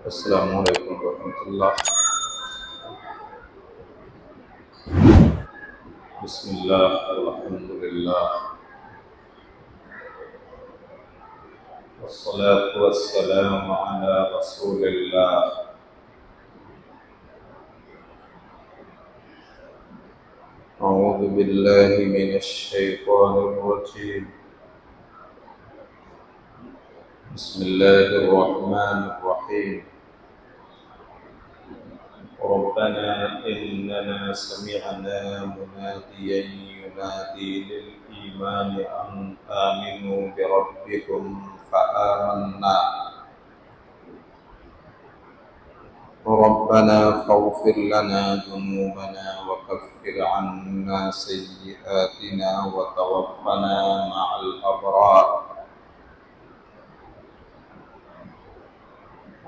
السلام علیکم ورحمۃ اللہ۔ بسم اللہ الحمد للہ والصلاة والسلام علی رسول اللہ۔ اعوذ باللہ من الشیطان الرجیم، بسم اللہ الرحمن الرحیم۔ ربنا إننا سمعنا مناديا ينادي للإيمان أن آمنوا بربكم فآمنا ربنا فاغفر لنا ذنوبنا وكفر عنا سيئاتنا وتوفنا مع الأبرار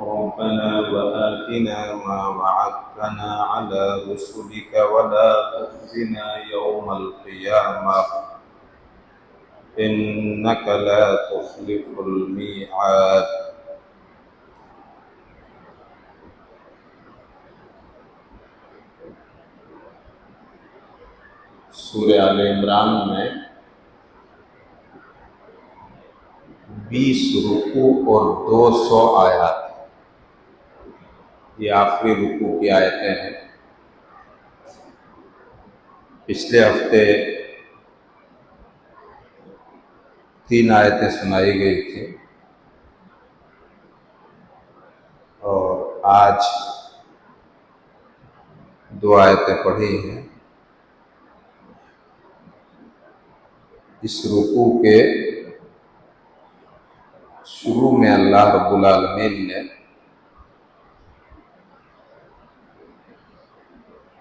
ربنا وآتنا ما وعدتنا على رسلك ولا تخزنا يوم القيامة إنك لا تخلف الميعاد۔ سورہ آل عمران میں 20 رکوع اور 200 آیات، یہ آخری رکوع کی آیتیں ہیں۔ پچھلے ہفتے 3 آیتیں سنائی گئی تھی اور آج 2 آیتیں پڑھی ہیں۔ اس رکوع کے شروع میں اللہ رب العالمین نے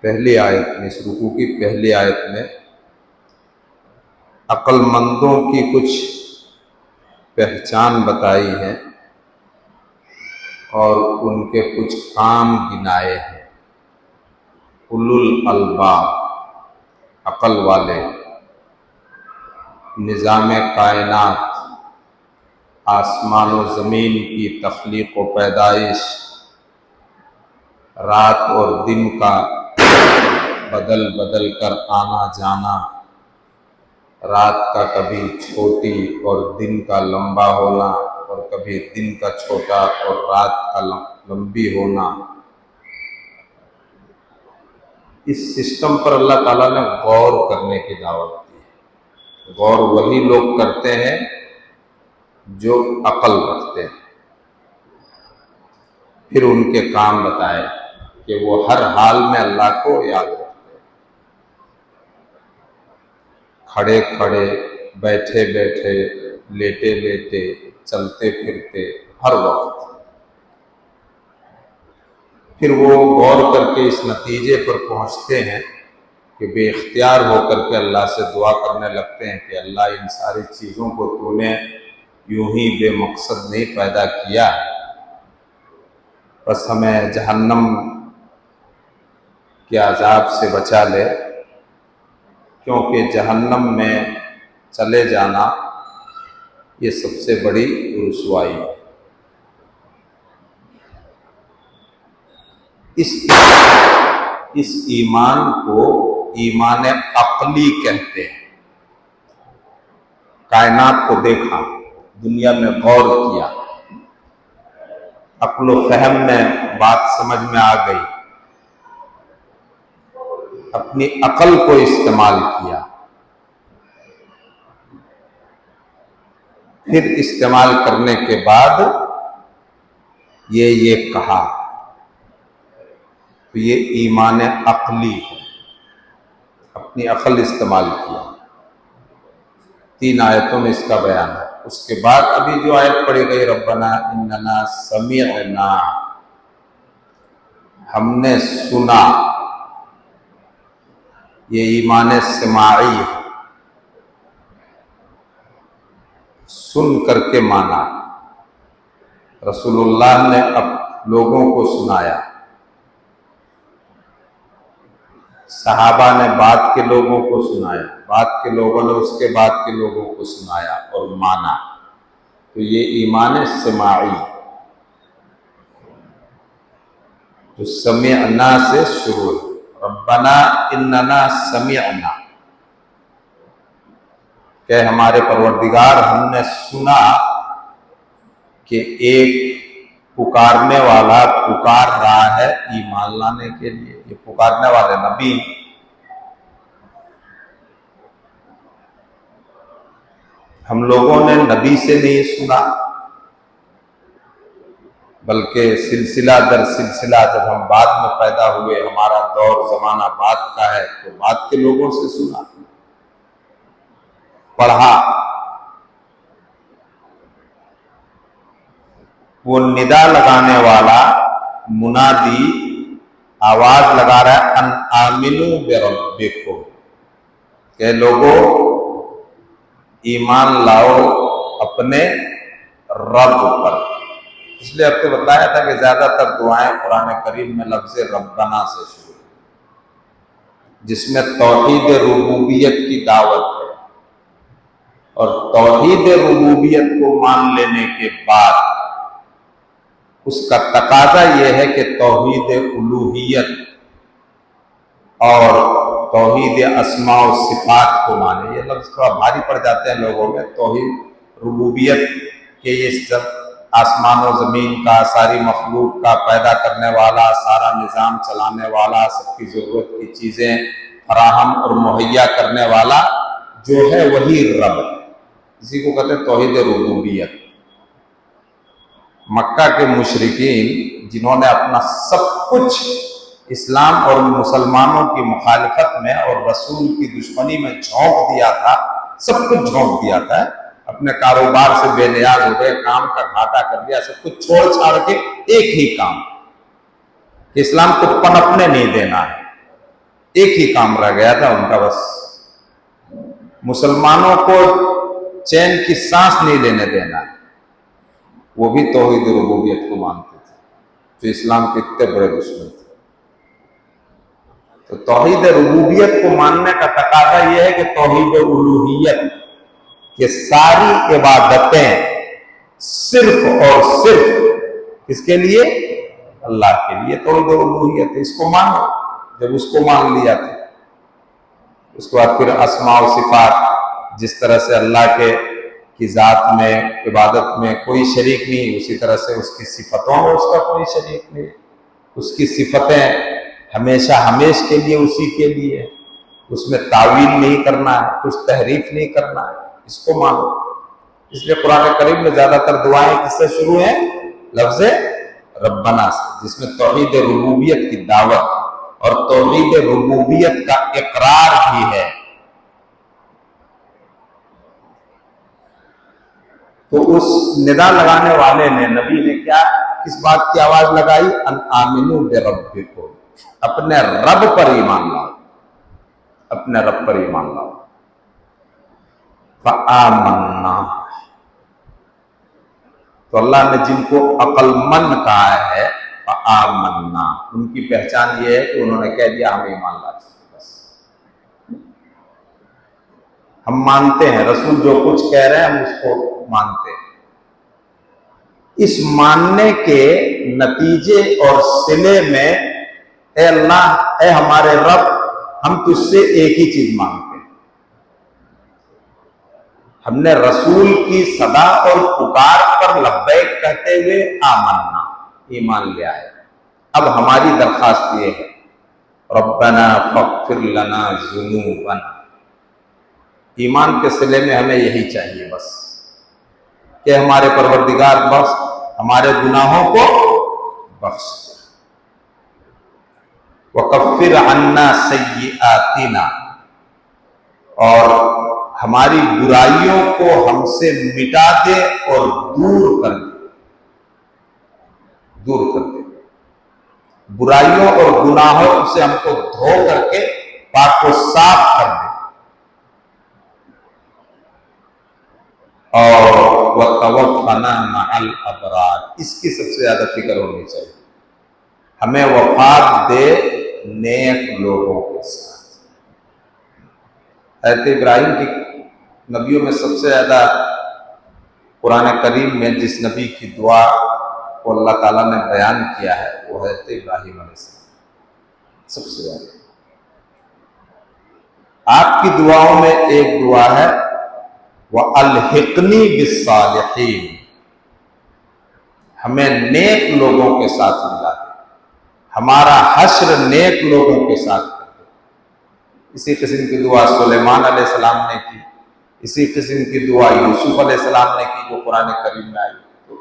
پہلی آیت میں، اس رکوع کی پہلی آیت میں عقل مندوں کی کچھ پہچان بتائی ہے اور ان کے کچھ کام گنائے ہیں۔ اولو الالباب، عقل والے، نظام کائنات، آسمان و زمین کی تخلیق و پیدائش، رات اور دن کا بدل بدل کر آنا جانا، رات کا کبھی چھوٹی اور دن کا لمبا ہونا اور کبھی دن کا چھوٹا اور رات کا لمبی ہونا، اس سسٹم پر اللہ تعالیٰ نے غور کرنے کی دعوت دی۔ غور وہی لوگ کرتے ہیں جو عقل رکھتے ہیں۔ پھر ان کے کام بتائے کہ وہ ہر حال میں اللہ کو یاد رکھتے ہیں، کھڑے کھڑے، بیٹھے بیٹھے، لیٹے لیٹے، چلتے پھرتے، ہر وقت۔ پھر وہ غور کر کے اس نتیجے پر پہنچتے ہیں کہ بے اختیار ہو کر کے اللہ سے دعا کرنے لگتے ہیں کہ اللہ ان ساری چیزوں کو تو نے یوں ہی بے مقصد نہیں پیدا کیا ہے، بس ہمیں جہنم کے عذاب سے بچا لے، کیونکہ جہنم میں چلے جانا یہ سب سے بڑی رسوائی ہے۔ اس ایمان کو ایمان عقلی کہتے ہیں۔ کائنات کو دیکھا، دنیا میں غور کیا، عقل و فہم میں بات سمجھ میں آ گئی، اپنی عقل کو استعمال کیا، پھر استعمال کرنے کے بعد یہ کہا، تو یہ ایمان عقلی ہے، اپنی عقل استعمال کیا۔ 3 آیتوں میں اس کا بیان ہے۔ اس کے بعد ابھی جو آیت پڑھی گئی، ربنا اننا سمعنا، ہم نے سنا، یہ ایمان سماعی ہے، سن کر کے مانا۔ رسول اللہ نے اب لوگوں کو سنایا، صحابہ نے بعد کے لوگوں کو سنایا، بعد کے لوگوں نے اس کے بعد کے لوگوں کو سنایا اور مانا، تو یہ ایمان سماعی۔ جو سمعنا سے شروع ہے، ربنا اننا سمعنا، کہ ہمارے پروردگار ہم نے سنا کہ ایک پکارنے والا پکار رہا ہے ایمان لانے کے لیے. یہ پکارنے والے نبی، ہم لوگوں نے نبی سے نہیں سنا، بلکہ سلسلہ در سلسلہ جب ہم بعد میں پیدا ہوئے، ہمارا دور زمانہ بعد کا ہے، تو بعد کے لوگوں سے سنا، پڑھا. وہ ندا لگانے والا منادی آواز لگا رہا ہے ان آمنوا بربکم، کہ لوگوں ایمان لاؤ اپنے رب پر. اس لیے آپ کو بتایا تھا کہ زیادہ تر دعائیں قرآن کریم میں لفظ ربنا سے شروع ہیں، جس میں توحید ربوبیت کی دعوت ہے، اور توحید ربوبیت کو مان لینے کے بعد اس کا تقاضا یہ ہے کہ توحید الوہیت اور توحید اسماء و صفات کو مانے. یہ لفظ تھوڑا بھاری پڑ جاتے ہیں لوگوں میں. توحید ربوبیت کہ یہ سب آسمان و زمین کا، ساری مخلوق کا پیدا کرنے والا، سارا نظام چلانے والا، سب کی ضرورت کی چیزیں فراہم اور مہیا کرنے والا جو ہے وہی رب ہے. اسی کو کہتے ہیں توحید ربوبیت. مکہ کے مشرکین جنہوں نے اپنا سب کچھ اسلام اور مسلمانوں کی مخالفت میں اور رسول کی دشمنی میں جھونک دیا تھا، سب کچھ جھونک دیا تھا، اپنے کاروبار سے بے نیاز ہو گئے، کام کا گھاٹا کر دیا، سب کچھ چھوڑ چھاڑ کے ایک ہی کام کہ اسلام کو پنپنے نہیں دینا ہے. ایک ہی کام رہ گیا تھا ان کا، بس مسلمانوں کو چین کی سانس نہیں لینے دینا ہے. وہ بھی توحید ربوبیت کو مانتے تھے، جو اسلام کے اتنے بڑے دشمن تھے. تو توحید ربوبیت کو ماننے کا تقاضا یہ ہے کہ توحید الوہیت، کہ ساری عبادتیں صرف اور صرف کس کے لیے؟ اللہ کے لیے. توحید الوہیت اس کو مانو. جب اس کو مان لیا تو اس کے بعد پھر اسماء و صفات، جس طرح سے اللہ کی ذات میں عبادت میں کوئی شریک نہیں، اسی طرح سے اس کی صفتوں میں اس کا کوئی شریک نہیں. اس کی صفتیں ہمیشہ ہمیش کے لیے اسی کے لیے، اس میں تعویل نہیں کرنا ہے، کچھ تحریف نہیں کرنا ہے. اس کو مانو. اس لیے قرآن کریم میں زیادہ تر دعائیں کس سے شروع ہیں؟ لفظ ربنا سے، جس میں توحید ربوبیت کی دعوت اور توحید ربوبیت کا اقرار بھی ہے. تو اس ندا لگانے والے نے، نبی نے کیا، کس بات کی آواز لگائی؟ ان آمنوا بربکم، اپنے رب پر ایمان لاؤ، اپنے رب پر ایمان لاؤ. فآمنا، تو اللہ نے جن کو عقل مند کہا ہے فآمنا، ان کی پہچان یہ ہے کہ انہوں نے کہہ دیا ہم ایمان لا چکے. بس ہم مانتے ہیں، رسول جو کچھ کہہ رہے ہیں ہم اس کو مانتے ہیں. اس ماننے کے نتیجے اور صلے میں اے اللہ، اے ہمارے رب، ہم تجھ سے ایک ہی چیز مانگتے ہیں. ہم نے رسول کی صدا اور پکار پر لبیک کہتے ہوئے آمنا، ایمان لیا ہے. اب ہماری درخواست یہ ہے، ربنا فاغفر لنا ذنوبنا. ایمان کے صلے میں ہمیں یہی چاہیے بس، کہ ہمارے پروردگار بخش، ہمارے گناہوں کو بخش. وَكَفِّرْ عَنَّا سَيِّئَاتِنَا، اور ہماری برائیوں کو ہم سے مٹا دے اور دور کر دے. دور کر دے برائیوں اور گناہوں سے ہم کو دھو کر کے پاک و صاف کر دے. اور وَتَوَفَّنَا مَعَ الْأَبْرَارِ، اس کی سب سے زیادہ فکر ہونی چاہیے. ہمیں وفات دے نیک لوگوں کے ساتھ. حضرت ابراہیم کی نبیوں میں سب سے زیادہ قرآن کریم میں جس نبی کی دعا وہ اللہ تعالیٰ نے بیان کیا ہے وہ حضرت ابراہیم علیہ السلام سب سے زیادہ۔ آپ کی دعاؤں میں ایک دعا ہے وَأَلْحِقْنِي بِالصَّالِحِينَ، ہمیں نیک لوگوں کے ساتھ ملا دے، ہمارا حشر نیک لوگوں کے ساتھ کر دے۔ اسی قسم کی دعا سلیمان علیہ السلام نے کی، اسی قسم کی دعا یوسف علیہ السلام نے کی جو قرآن کریم میں آئی۔ تو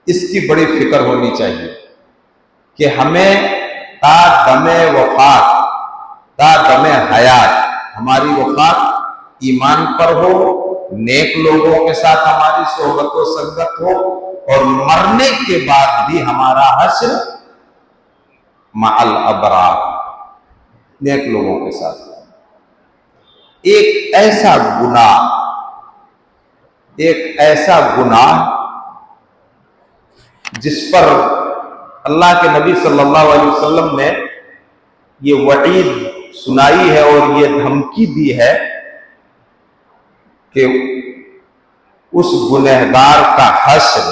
اس کی بڑی فکر ہونی چاہیے کہ ہمیں تا دم وفات، تا دم حیات ہماری وفات ایمان پر ہو، نیک لوگوں کے ساتھ ہماری صحبت و سنگت ہو، اور مرنے کے بعد بھی ہمارا حشر مع الابرار نیک لوگوں کے ساتھ۔ ایک ایسا گناہ جس پر اللہ کے نبی صلی اللہ علیہ وسلم نے یہ وعید سنائی ہے اور یہ دھمکی دی ہے کہ اس گنہگار کا حشر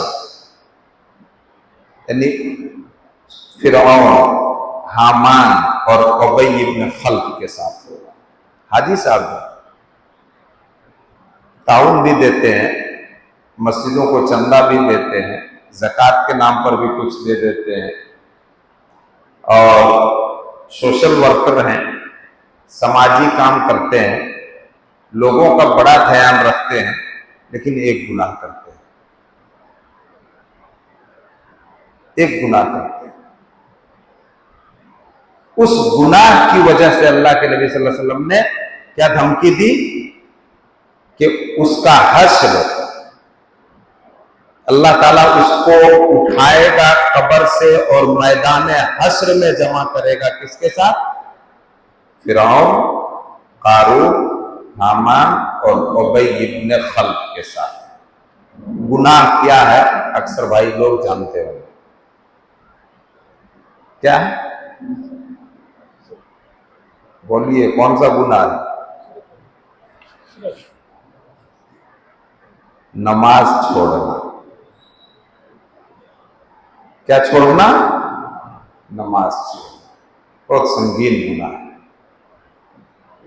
یعنی فرعون، حامان اور ابی ابن خلف کے ساتھ ہوگا۔ حاجی صاحب تعاون بھی دیتے ہیں، مسجدوں کو چندہ بھی دیتے ہیں، زکوٰۃ کے نام پر بھی کچھ دے دیتے ہیں، اور سوشل ورکر ہیں، سماجی کام کرتے ہیں، لوگوں کا بڑا دھیان رکھتے ہیں، لیکن ایک گناہ کرتے ہیں، ایک گناہ کرتے ہیں۔ اس گناہ کی وجہ سے اللہ کے نبی صلی اللہ علیہ وسلم نے کیا دھمکی دی کہ اس کا حشر اللہ تعالیٰ اس کو اٹھائے گا قبر سے اور میدان حشر میں جمع کرے گا کس کے ساتھ؟ فرعون، قارون، حامان اور ابی ابن خلف کے ساتھ۔ گناہ کیا ہے اکثر بھائی لوگ جانتے ہوں، کیا ہے؟ بولیے کون سا گناہ ہے؟ نماز چھوڑنا۔ کیا چھوڑنا؟ نماز چھوڑنا۔ بہت سنگین گناہ ہے،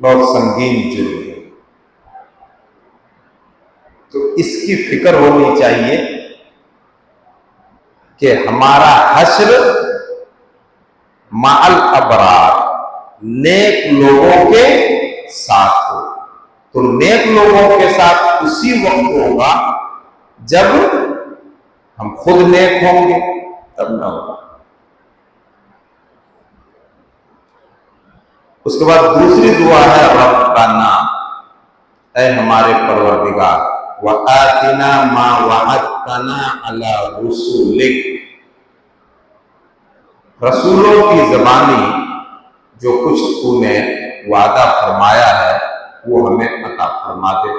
بہت سنگین جرم ہے۔ تو اس کی فکر ہونی چاہیے کہ ہمارا حشر مع الابرار نیک لوگوں کے ساتھ ہو۔ تو نیک لوگوں کے ساتھ اسی وقت ہوگا جب ہم خود نیک ہوں گے، تب نہ ہوگا۔ اس کے بعد دوسری دعا ہے ربنا، اے ہمارے پروردگار، وآتنا ما وعدتنا علی رسولک، رسولوں کی زبانی جو کچھ تو نے وعدہ فرمایا ہے وہ ہمیں عطا فرما دے۔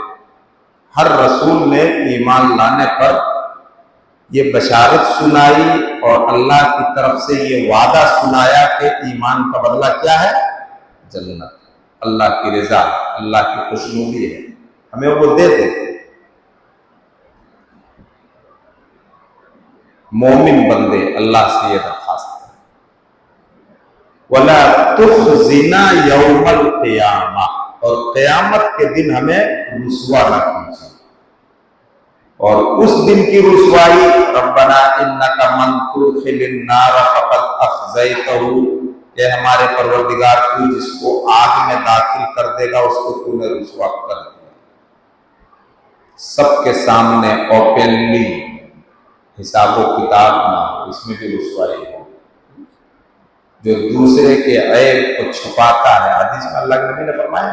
ہر رسول نے ایمان لانے پر یہ بشارت سنائی اور اللہ کی طرف سے یہ وعدہ سنایا کہ ایمان کا بدلہ کیا ہے؟ جنت، اللہ کی رضا، اللہ کی خوشنودی ہے، ہمیں وہ دے دے۔ مومن بندے اللہ سے یہ درخواست ہے وَلَا تُخْزِنَا يَوْمَ الْقِيَامَةِ، اور قیامت کے دن ہمیں رسوا نہ کیجیے۔ اور اس دن کی رسوائی ربنا انک من تدخل النار فقد اخزیتہ، کہ ہمارے پروردگار تو جس کو آگ میں داخل کر دے گا اس کو تو نے رسوا کر دیا۔ سب کے سامنے اوپنلی حساب و کتاب نہ ہو، اس میں بھی رسوائی ہو۔ جو دوسرے کے عیب کو چھپاتا ہے، حدیث میں اللہ کے نبی نے فرمایا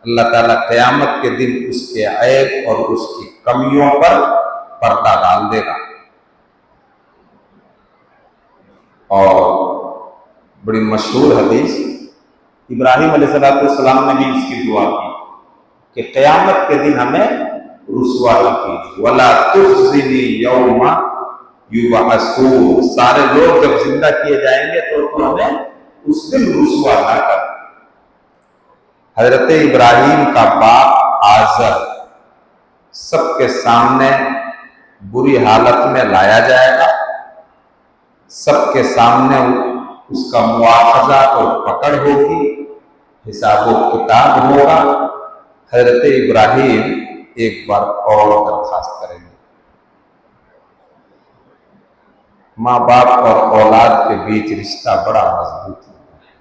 اللہ تعالیٰ قیامت کے دن اس کے عیب اور اس کی کمیوں پر پردہ ڈال دے گا۔ اور بڑی مشہور حدیث، ابراہیم علیہ السلام نے بھی اس کی دعا کی کہ قیامت کے دن ہمیں رسوا نہ کیجیے، وَلَا تُخْزِنِي يَوْمَ یبعثون، سارے لوگ جب زندہ کیے جائیں گے تو ہمیں اس دن رسوا نہ کر۔ حضرت ابراہیم کا باپ آزر سب کے سامنے بری حالت میں لایا جائے گا سب کے سامنے اس کا مواخذہ اور پکڑ ہوگی، حساب و کتاب ہوگا۔ حضرت ابراہیم ایک بار اور درخواست کریں گے۔ ماں باپ اور اولاد کے بیچ رشتہ بڑا مضبوط ہوتا ہے،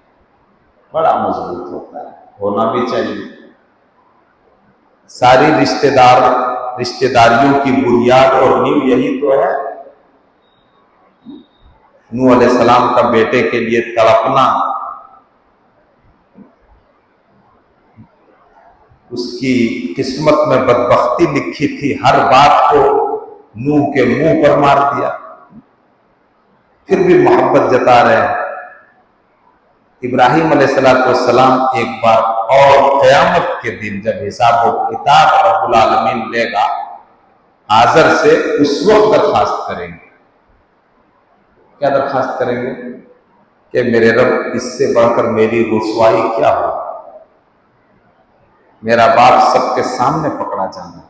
بڑا مضبوط ہوتا ہے، ہونا بھی چاہیے۔ ساری رشتہ داریوں کی بنیاد اور نیو یہی تو ہے۔ نوح علیہ السلام کا بیٹے کے لیے تڑپنا، اس کی قسمت میں بدبختی لکھی تھی، ہر بات کو نوح کے منہ پر مار دیا، پھر بھی محبت جتا رہے ہیں۔ ابراہیم علیہ السلام ایک بار اور قیامت کے دن جب حساب و کتاب رب العالمین لے گا آزر سے، اس وقت درخواست کریں گے۔ کیا درخواست کریں گے؟ کہ میرے رب، اس سے بڑھ کر میری رسوائی کیا ہو؟ میرا باپ سب کے سامنے پکڑا جانا۔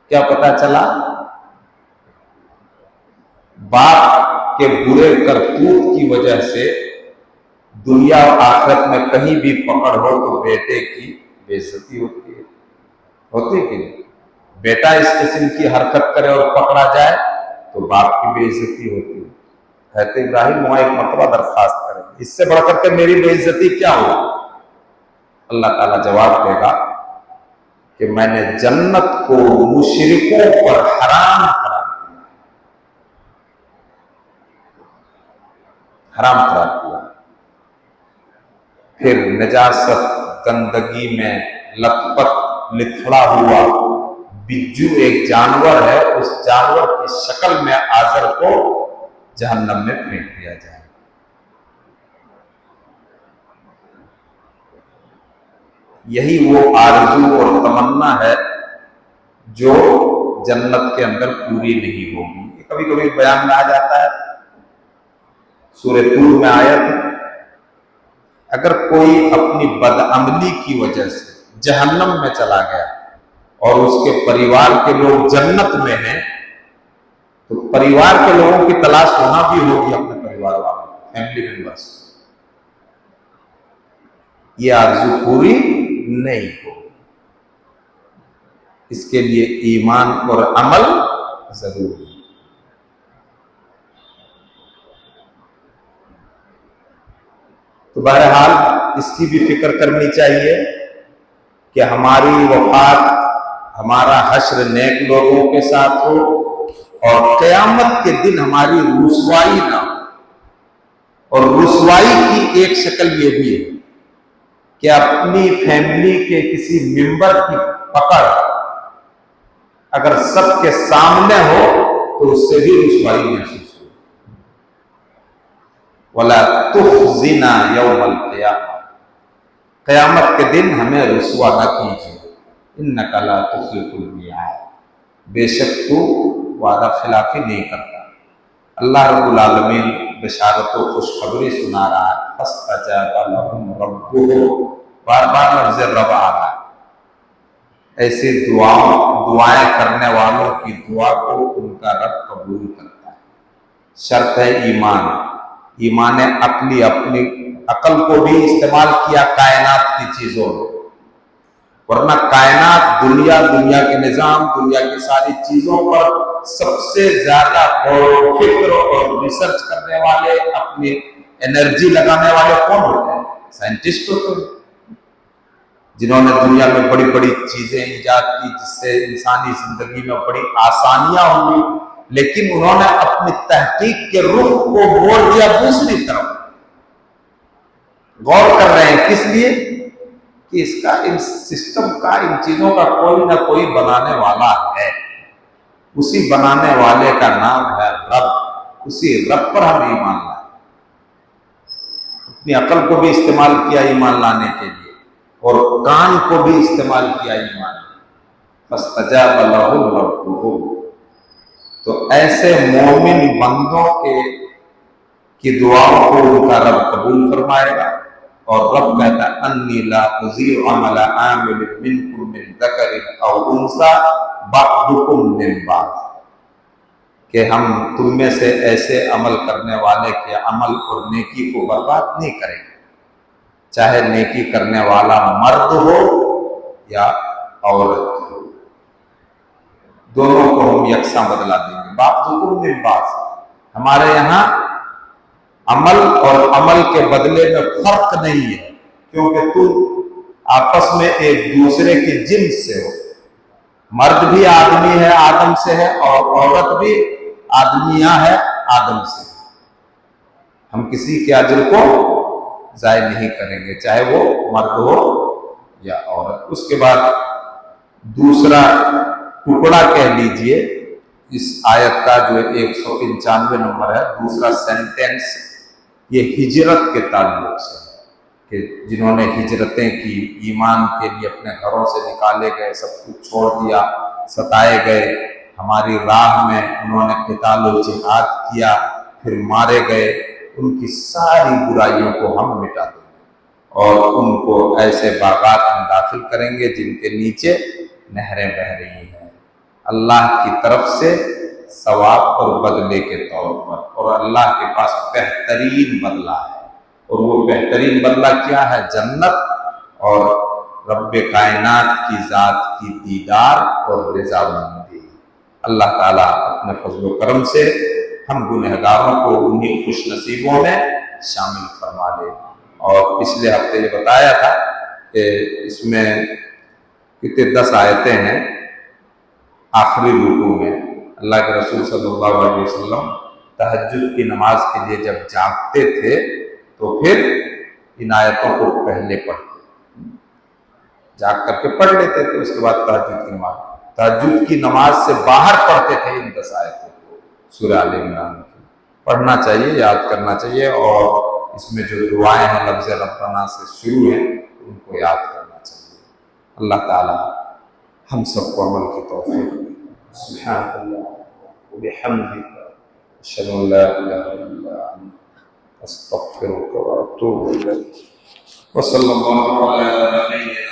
کیا پتا چلا؟ باپ کے برے کرتوت کی وجہ سے دنیا اور آخرت میں کہیں بھی پکڑ ہو تو بیٹے کی بے عزتی ہوتی ہے، ہوتی کہ نہیں؟ بیٹا اس قسم کی حرکت کرے اور پکڑا جائے تو باپ کی بے عزتی ہوتی ہے۔ حضرت ابراہیم وہاں ایک مرتبہ درخواست کریں، اس سے بڑھ کر کے میری بے عزتی کیا ہو؟ اللہ تعالیٰ جواب دے گا کہ میں نے جنت کو مشرکوں پر حرام قرار دیا، حرام قرار دیا۔ پھر نجاست، گندگی میں لت پت لتھڑا ہوا بجو ایک جانور ہے، اس جانور کی شکل میں آزر کو جہنم میں پھینک دیا جائے۔ یہی وہ آرزو اور تمنا ہے جو جنت کے اندر پوری نہیں ہوگی۔ یہ کبھی کبھی بیان میں آ جاتا ہے، سورہ طور میں آیت، اگر کوئی اپنی بدعملی کی وجہ سے جہنم میں چلا گیا اور اس کے پریوار کے لوگ جنت میں ہیں تو پریوار کے لوگوں کی تلاش ہونا بھی ہوگی، اپنے پریوار والوں، فیملی ممبرس۔ یہ آرزو پوری نہیں ہوگی، اس کے لیے ایمان اور عمل ضروری ہے۔ تو بہرحال اس کی بھی فکر کرنی چاہیے کہ ہماری وفات، ہمارا حشر نیک لوگوں کے ساتھ ہو اور قیامت کے دن ہماری رسوائی نہ ہو۔ اور رسوائی کی ایک شکل یہ بھی ہے کہ اپنی فیملی کے کسی ممبر کی پکڑ اگر سب کے سامنے ہو تو اس سے بھی رسوائی محسوس ہو۔ وَلَا تُخْزِنَا يَوْمَ الْقِيَامَةِ، قیامت کے دن ہمیں رسوا نہ کیجیے۔ إِنَّكَ لَا تُخْلِفُ الْمِيعَادَ، بے شک تو وعدہ خلافی نہیں کرتا۔ اللہ رب العالمین بشارت و خوشخبری سنا رہا ہے، فَاسْتَجَابَ لَهُمْ رَبُّهُمْ، بار بار لفظ رب آ رہا ہے۔ ایسی دعائیں کرنے والوں کی دعا کو ان کا رب قبول کرتا ہے۔ شرط ہے ایمان، ایمان عقلی، اپنی عقل کو بھی استعمال کیا کائنات کی چیزوں میں، ورنہ کائنات، دنیا کے نظام، دنیا کی ساری چیزوں پر سب سے زیادہ غور و فکر اور ریسرچ کرنے والے، اپنی انرجی لگانے والے کون ہوتے ہیں؟ سائنٹسٹ ہوتے ہیں، جنہوں نے دنیا میں بڑی بڑی چیزیں ایجاد کی جس سے انسانی زندگی میں بڑی آسانیاں ہوئی، لیکن انہوں نے اپنی تحقیق کے رخ کو موڑ دیا دوسری طرف۔ غور کر رہے ہیں کس لیے؟ کہ اس کا، ان سسٹم کا، ان چیزوں کا کوئی نہ کوئی بنانے والا ہے، اسی بنانے والے کا نام ہے رب، اسی رب پر ہم ایمان لائیں۔ اپنی عقل کو بھی استعمال کیا ایمان لانے کے لیے اور کان کو بھی استعمال کیا ایمان، فَاسْتَجَابَ لَهُمْ رَبُّهُمْ۔ تو ایسے مومن بندوں کی دعاؤں کو ان کا رب قبول فرمائے گا، اور رب کہتا ہے انی لا اضیع عمل عامل منکم من ذکر او انثی بعضکم من بعض، کہ ہم تم میں سے ایسے عمل کرنے والے کے عمل اور نیکی کو برباد نہیں کریں گے، چاہے نیکی کرنے والا مرد ہو یا عورت ہو، دونوں کو ہم یکساں بدلا دیں گے۔ بعضکم من بعض، ہمارے یہاں عمل اور عمل کے بدلے میں فرق نہیں ہے، کیونکہ تم آپس میں ایک دوسرے کی جنس سے ہو، مرد بھی آدمی ہے آدم سے ہے، اور عورت بھی آدمیاں ہے آدم سے ہے۔ ہم کسی کے اجر کو ضائع نہیں کریں گے، چاہے وہ مرد ہو یا عورت۔ اس کے بعد دوسرا ٹکڑا کہہ لیجئے اس آیت کا جو 195 نمبر ہے، دوسرا سینٹینس، یہ ہجرت کے تعلق سے ہے کہ جنہوں نے ہجرتیں کی، ایمان کے لیے اپنے گھروں سے نکالے گئے، سب کچھ چھوڑ دیا، ستائے گئے، ہماری راہ میں انہوں نے قتال و جہاد کیا، پھر مارے گئے، ان کی ساری برائیوں کو ہم مٹا دیں گے اور ان کو ایسے باغات میں داخل کریں گے جن کے نیچے نہریں بہہ رہی ہیں، اللہ کی طرف سے ثواب اور بدلے کے طور پر، اور اللہ کے پاس بہترین بدلہ ہے، اور وہ بہترین بدلہ کیا ہے؟ جنت اور رب کائنات کی ذات کی دیدار اور رضامندی۔ اللہ تعالیٰ اپنے فضل و کرم سے ہم گنہگاروں کو انہی خوش نصیبوں میں شامل فرما لے۔ اور پچھلے ہفتے یہ بتایا تھا کہ اس میں کتنے 10 آیتیں ہیں، آخری رکوع میں اللہ کے رسول صلی اللہ علیہ وسلم تہجد کی نماز کے لیے جب جاگتے تھے تو پھر ان آیتوں کو پہلے پڑھتے، جاگ کر کے پڑھ لیتے تھے، اس کے بعد تہجد کی نماز سے باہر پڑھتے تھے ان 10 آیتوں کو، سورہ آل عمران کی پڑھنا چاہیے، یاد کرنا چاہیے، اور اس میں جو دعائیں ہیں لفظ ربنا سے شروع ہیں ان کو یاد کرنا چاہیے۔ اللہ تعالی ہم سب کو عمل کی توفیق دے۔ سبحانک اللہم وبحمدک، اشہد ان لا الہ الا انت، استغفرک واتوب الیک، وصلی اللہ علی نبینا